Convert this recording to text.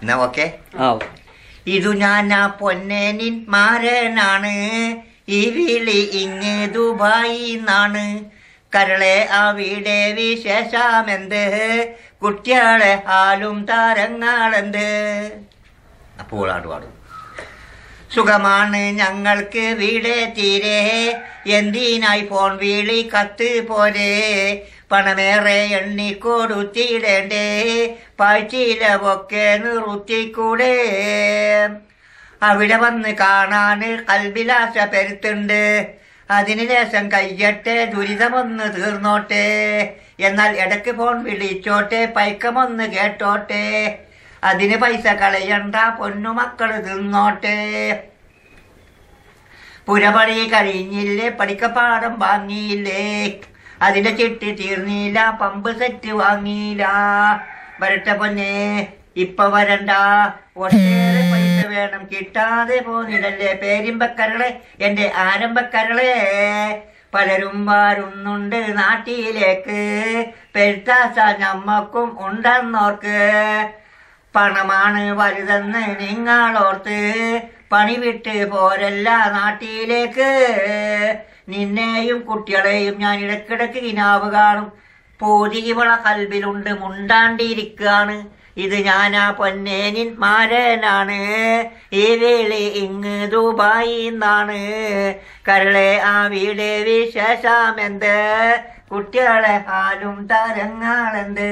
എന്നാ ഓക്കെ. ഇതു ഞാൻ പൊന്നേനിൻ മാരനാണ്, ഈ വിളി ഇങ്ങ് ദുബായിന്നാണ്. കരളെ അവിടെ വിശേഷമെന്ത്, കുട്ടികളെ ഹാലും താരങ്ങളെന്ത്. അപ്പോൾ പാടും. സുഖമാണ് ഞങ്ങൾക്ക് വീടെ തീരെ, എന്തിനായി ഫോൺ വിളി കത്ത് പോരെ. പണമേറെ എണ്ണിക്കൊടുത്തിടേണ്ടേ, പാഴ്ചിലവൊക്കെ നിർത്തിക്കൂടെ. അവിടെ വന്ന് കാണാന് കൽബിലാശ പെരുത്തുണ്ട്, അതിന് ശേഷം കയ്യട്ടെ ദുരിതമൊന്ന് തീർന്നോട്ടെ. എന്നാൽ ഇടയ്ക്ക് ഫോൺ വിളിച്ചോട്ടെ, പൈക്കമൊന്ന് കേട്ടോട്ടെ. അതിന് പൈസ കളയണ്ട, പൊന്നുമക്കള് തിന്നോട്ടെ. പുരപണി കഴിഞ്ഞില്ലേ, പഠിക്കപ്പാടം വാങ്ങിയില്ലേ, അതിന്റെ ചിട്ടി തീർന്നില്ല, പമ്പ് സെറ്റ് വാങ്ങിയില്ല. വരട്ടെ പൊന്നെ ഇപ്പൊ വരണ്ട, ഒട്ടേറെ പൈസ വേണം, കിട്ടാതെ പോന്നിടല്ലേ പേരിമ്പക്കരളെ എന്റെ ആരംഭക്കരളെ. പലരും വരുന്നുണ്ട് നാട്ടിലേക്ക്, പെരുത്താശ ഞമ്മക്കും ഉണ്ടെന്നോർക്ക്. പണമാണ് വലുതെന്ന് നിങ്ങളോർത്ത്, പണി വിട്ട് പോരല്ല നാട്ടിലേക്ക്. നിന്നെയും കുട്ടികളെയും ഞാൻ ഇടക്കിടക്ക് കിനാവ് കാണും, പൂതി ഇവള കൽബിലുണ്ട് മുണ്ടാണ്ടിരിക്കാണ്. ഇത് ഞാനാ പൊന്നേനിൻ മാരനാണ്, ഈ വിളി ഇങ്ങ് ദുബായിന്നാണ്. കരളെ ആ വീട് വിശേഷമെന്ത്, കുട്ടികളെ ഹാലും താരങ്ങളെന്ത്.